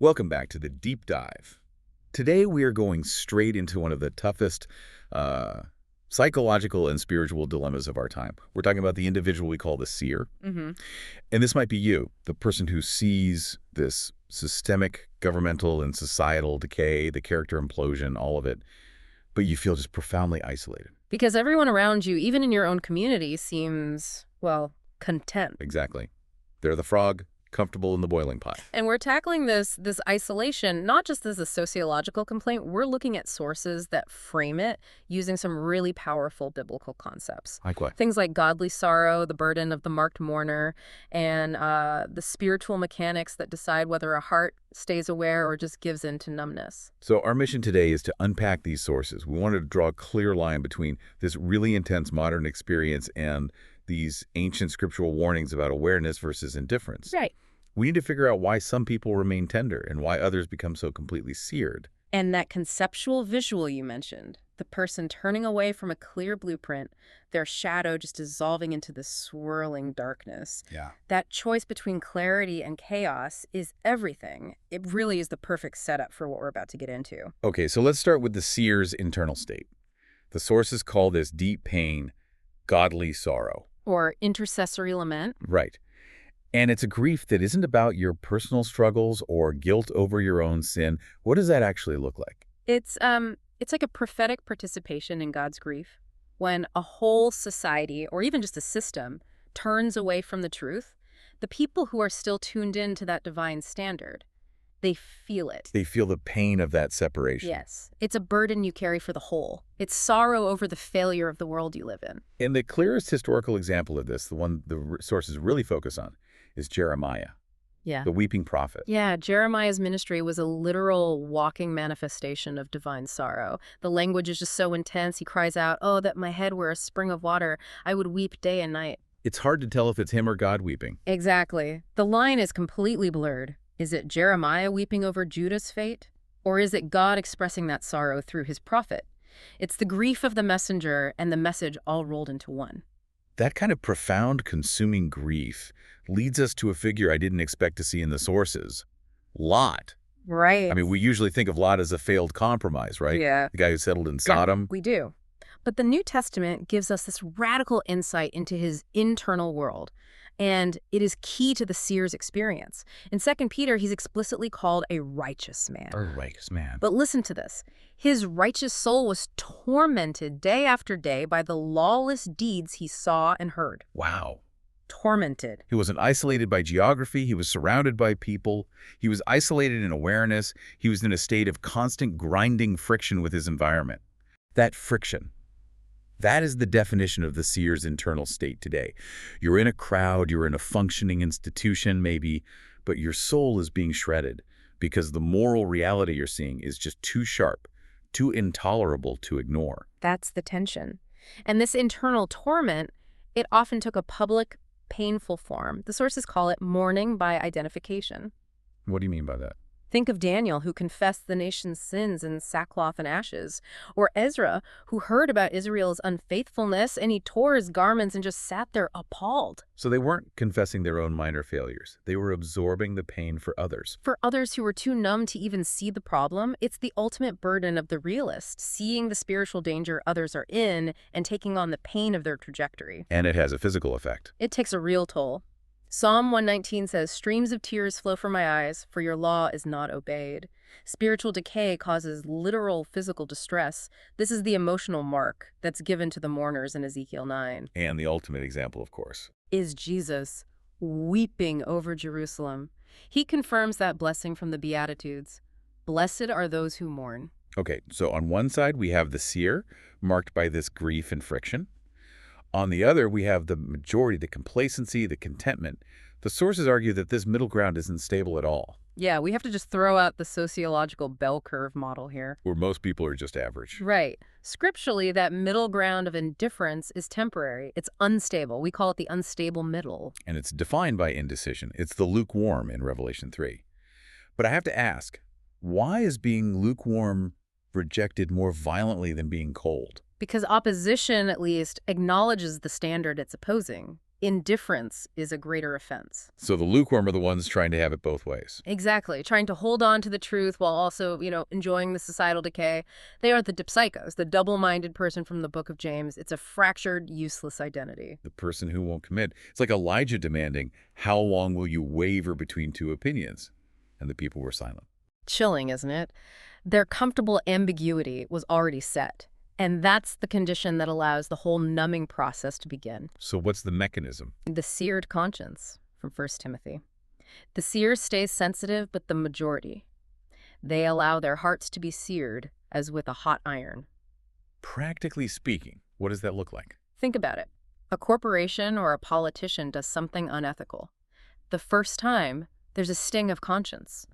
Welcome back to the Deep Dive. Today we are going straight into one of the toughest uh, psychological and spiritual dilemmas of our time. We're talking about the individual we call the seer. Hmm. And this might be you, the person who sees this systemic, governmental, and societal decay, the character implosion, all of it, but you feel just profoundly isolated. Because everyone around you, even in your own community, seems, well, content. Exactly. They're the frog, comfortable in the boiling pot. And we're tackling this isolation not just as a sociological complaint. We're looking at sources that frame it using some really powerful biblical concepts. Like what? Things like godly sorrow, the burden of the marked mourner, and the spiritual mechanics that decide whether a heart stays aware or just gives in to numbness. So our mission today is to unpack these sources. We wanted to draw a clear line between this really intense modern experience and these ancient scriptural warnings about awareness versus indifference. Right. We need to figure out why some people remain tender and why others become so completely seared. And that conceptual visual you mentioned, the person turning away from a clear blueprint, their shadow just dissolving into the swirling darkness. Yeah. That choice between clarity and chaos is everything. It really is the perfect setup for what we're about to get into. Okay, so let's start with the seer's internal state. The sources call this deep pain godly sorrow. Or intercessory lament. Right. And it's a grief that isn't about your personal struggles or guilt over your own sin. What does that actually look like? It's like a prophetic participation in God's grief. When a whole society, or even just a system, turns away from the truth, the people who are still tuned in to that divine standard, they feel it. They feel the pain of that separation. Yes. It's a burden you carry for the whole. It's sorrow over the failure of the world you live in. And the clearest historical example of this, the one the sources really focus on, is Jeremiah, Yeah. the weeping prophet. Yeah, Jeremiah's ministry was a literal walking manifestation of divine sorrow. The language is just so intense. He cries out, "Oh, that my head were a spring of water. I would weep day and night." It's hard to tell if it's him or God weeping. Exactly. The line is completely blurred. Is it Jeremiah weeping over Judah's fate? Or is it God expressing that sorrow through his prophet? It's the grief of the messenger and the message all rolled into one. That kind of profound, consuming grief leads us to a figure I didn't expect to see in the sources, Lot. Right. I mean, we usually think of Lot as a failed compromise, right? Yeah. The guy who settled in Sodom. We do. But the New Testament gives us this radical insight into his internal world, and it is key to the seer's experience. In 2 Peter, he's explicitly called a righteous man. A righteous man. But listen to this. His righteous soul was tormented day after day by the lawless deeds he saw and heard. Wow. Tormented. He wasn't isolated by geography. He was surrounded by people. He was isolated in awareness. He was in a state of constant grinding friction with his environment. That friction, that is the definition of the seer's internal state today. You're in a crowd, you're in a functioning institution maybe, but your soul is being shredded because the moral reality you're seeing is just too sharp, too intolerable to ignore. That's the tension. And this internal torment, it often took a public, painful form. The sources call it mourning by identification. What do you mean by that? Think of Daniel, who confessed the nation's sins in sackcloth and ashes, or Ezra, who heard about Israel's unfaithfulness and he tore his garments and just sat there appalled. So they weren't confessing their own minor failures. They were absorbing the pain for others. For others who were too numb to even see the problem, it's the ultimate burden of the realist, seeing the spiritual danger others are in and taking on the pain of their trajectory. And it has a physical effect. It takes a real toll. Psalm 119 says, "Streams of tears flow from my eyes, for your law is not obeyed." Spiritual decay causes literal physical distress. This is the emotional mark that's given to the mourners in Ezekiel 9. And the ultimate example, of course. Is Jesus weeping over Jerusalem. He confirms that blessing from the Beatitudes. Blessed are those who mourn. Okay, so on one side we have the seer, marked by this grief and friction. On the other, we have the majority, the complacency, the contentment. The sources argue that this middle ground isn't stable at all, Yeah, we have to just throw out the sociological bell curve model here. where most people are just average. Right. Scripturally, that middle ground of indifference is temporary. It's unstable. We call it the unstable middle. And it's defined by indecision. It's the lukewarm in Revelation 3. But I have to ask, why is being lukewarm rejected more violently than being cold? Because opposition, at least, acknowledges the standard it's opposing. Indifference is a greater offense. So the lukewarm are the ones trying to have it both ways. Exactly. Trying to hold on to the truth while also, enjoying the societal decay. They are the dipsychos, the double-minded person from the book of James. It's a fractured, useless identity. The person who won't commit. It's like Elijah demanding, how long will you waver between two opinions? And the people were silent. Chilling, isn't it? Their comfortable ambiguity was already set. And that's the condition that allows the whole numbing process to begin. So what's the mechanism? The seared conscience from 1 Timothy. The seer stays sensitive, but the majority. They allow their hearts to be seared as with a hot iron. Practically speaking, what does that look like? Think about it. A corporation or a politician does something unethical. The first time, there's a sting of conscience.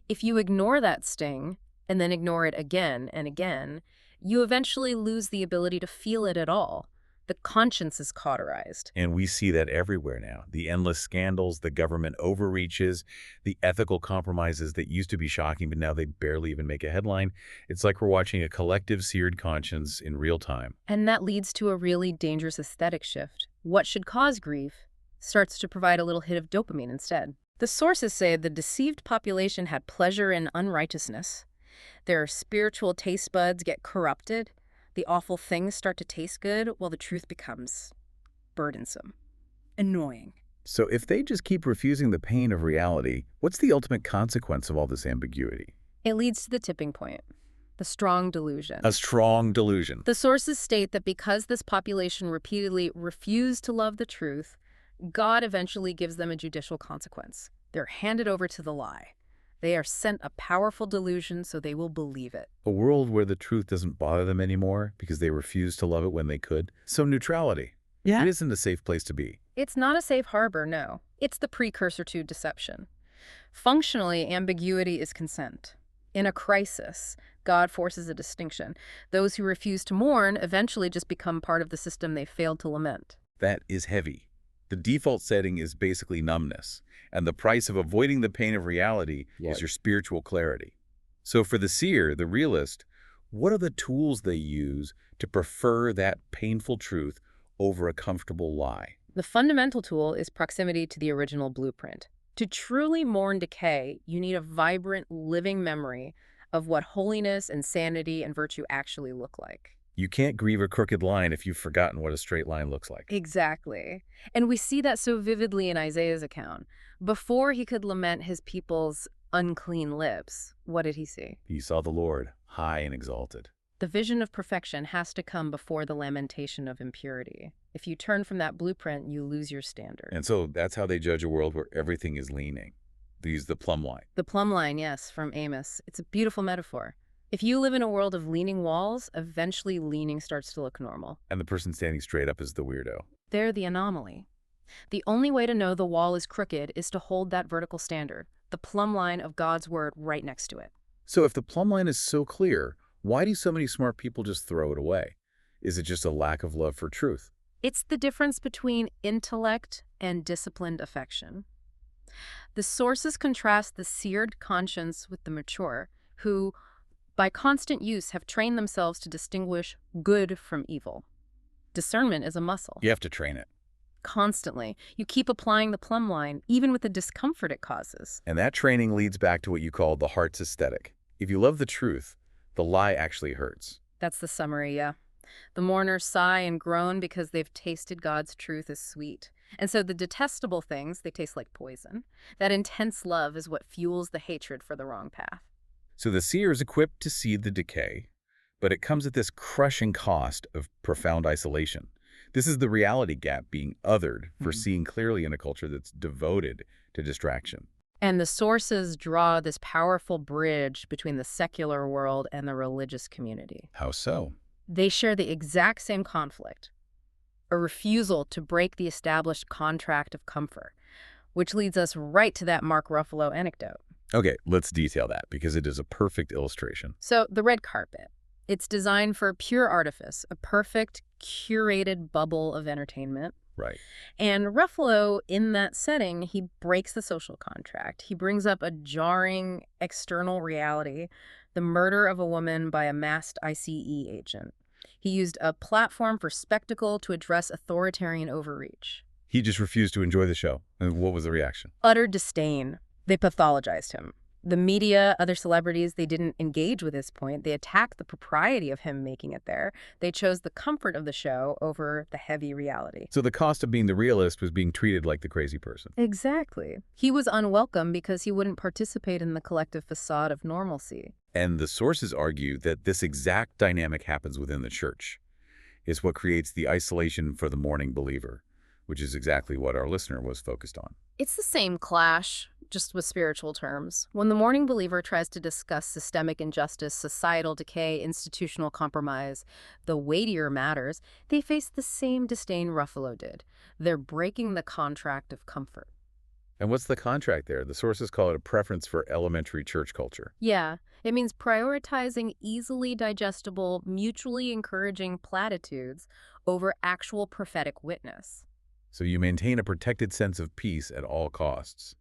If you ignore that sting and then ignore it again and again, you eventually lose the ability to feel it at all. The conscience is cauterized. And we see that everywhere now. The endless scandals, the government overreaches, the ethical compromises that used to be shocking, but now they barely even make a headline. It's like we're watching a collective seared conscience in real time. And that leads to a really dangerous aesthetic shift. What should cause grief starts to provide a little hit of dopamine instead. The sources say the deceived population had pleasure in unrighteousness. Their spiritual taste buds get corrupted. The awful things start to taste good while the truth becomes burdensome, annoying. So if they just keep refusing the pain of reality, what's the ultimate consequence of all this ambiguity? It leads to the tipping point, the strong delusion. A strong delusion. The sources state that because this population repeatedly refused to love the truth, God eventually gives them a judicial consequence. They're handed over to the lie. They are sent a powerful delusion so they will believe it. A world where the truth doesn't bother them anymore because they refuse to love it when they could. So neutrality. It isn't a safe place to be. It's not a safe harbor, no. It's the precursor to deception. Functionally, ambiguity is consent. In a crisis, God forces a distinction. Those who refuse to mourn eventually just become part of the system they failed to lament. That is heavy. The default setting is basically numbness, and the price of avoiding the pain of reality is your spiritual clarity. So for the seer, the realist, what are the tools they use to prefer that painful truth over a comfortable lie? The fundamental tool is proximity to the original blueprint. To truly mourn decay, you need a vibrant, living memory of what holiness and sanity and virtue actually look like. You can't grieve a crooked line if you've forgotten what a straight line looks like. Exactly. And we see that so vividly in Isaiah's account. Before he could lament his people's unclean lips, what did he see? He saw the Lord, high and exalted. The vision of perfection has to come before the lamentation of impurity. If you turn from that blueprint, you lose your standard. And so that's how they judge a world where everything is leaning. They use the plumb line. The plumb line, yes, from Amos. It's a beautiful metaphor. If you live in a world of leaning walls, eventually leaning starts to look normal. And the person standing straight up is the weirdo. They're the anomaly. The only way to know the wall is crooked is to hold that vertical standard, the plumb line of God's word right next to it. So if the plumb line is so clear, why do so many smart people just throw it away? Is it just a lack of love for truth? It's the difference between intellect and disciplined affection. The sources contrast the seared conscience with the mature, who, by constant use, have trained themselves to distinguish good from evil. Discernment is a muscle. You have to train it. Constantly. You keep applying the plumb line, even with the discomfort it causes. And that training leads back to what you call the heart's aesthetic. If you love the truth, the lie actually hurts. That's the summary, yeah. The mourners sigh and groan because they've tasted God's truth as sweet. And so the detestable things, they taste like poison. That intense love is what fuels the hatred for the wrong path. So the seer is equipped to see the decay, but it comes at this crushing cost of profound isolation. This is the reality gap being othered for seeing clearly in a culture that's devoted to distraction. And the sources draw this powerful bridge between the secular world and the religious community. How so? They share the exact same conflict, a refusal to break the established contract of comfort, which leads us right to that Mark Ruffalo anecdote. Okay, let's detail that because it is a perfect illustration. So the red carpet, it's designed for pure artifice, a perfect, curated bubble of entertainment. Right. And Ruffalo, in that setting, he breaks the social contract. He brings up a jarring external reality, the murder of a woman by a masked ICE agent. He used a platform for spectacle to address authoritarian overreach. He just refused to enjoy the show. And what was the reaction? Utter disdain. They pathologized him. The media, other celebrities, they didn't engage with his point. They attacked the propriety of him making it there. They chose the comfort of the show over the heavy reality. So the cost of being the realist was being treated like the crazy person. Exactly. He was unwelcome because he wouldn't participate in the collective facade of normalcy. And the sources argue that this exact dynamic happens within the church. It's what creates the isolation for the mourning believer, which is exactly what our listener was focused on. It's the same clash, just with spiritual terms. When the mourning believer tries to discuss systemic injustice, societal decay, institutional compromise, the weightier matters, they face the same disdain Ruffalo did. They're breaking the contract of comfort. And what's the contract there? The sources call it a preference for elementary church culture. Yeah, it means prioritizing easily digestible, mutually encouraging platitudes over actual prophetic witness. So you maintain a protected sense of peace at all costs.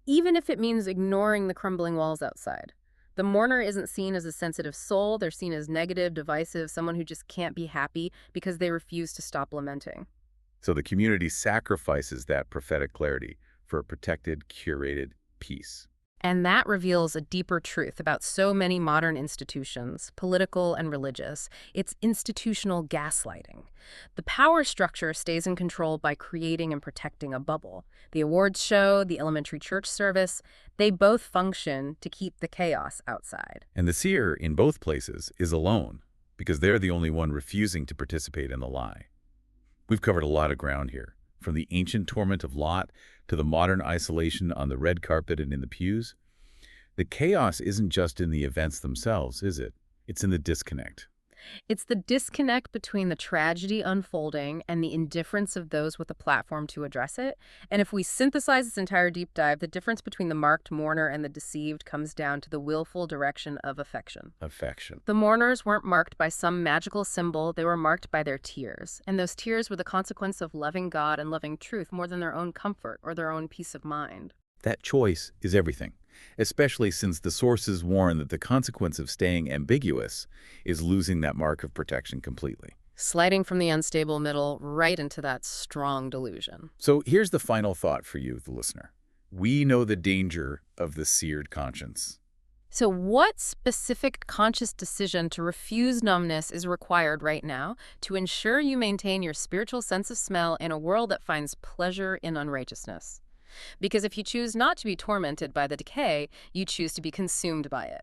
Even if it means ignoring the crumbling walls outside. The mourner isn't seen as a sensitive soul. They're seen as negative, divisive, someone who just can't be happy because they refuse to stop lamenting. So the community sacrifices that prophetic clarity for a protected, curated peace. And that reveals a deeper truth about so many modern institutions, political and religious. It's institutional gaslighting. The power structure stays in control by creating and protecting a bubble. The awards show, the elementary church service, they both function to keep the chaos outside. And the seer, in both places, is alone, because they're the only one refusing to participate in the lie. We've covered a lot of ground here, from the ancient torment of Lot to the modern isolation on the red carpet and in the pews. The chaos isn't just in the events themselves, is it? It's in the disconnect. It's the disconnect between the tragedy unfolding and the indifference of those with a platform to address it. And if we synthesize this entire deep dive, the difference between the marked mourner and the deceived comes down to the willful direction of affection. Affection. The mourners weren't marked by some magical symbol, they were marked by their tears. And those tears were the consequence of loving God and loving truth more than their own comfort or their own peace of mind. That choice is everything, especially since the sources warn that the consequence of staying ambiguous is losing that mark of protection completely. Sliding from the unstable middle right into that strong delusion. So here's the final thought for you, the listener. We know the danger of the seared conscience. So what specific conscious decision to refuse numbness is required right now to ensure you maintain your spiritual sense of smell in a world that finds pleasure in unrighteousness? Because if you choose not to be tormented by the decay, you choose to be consumed by it.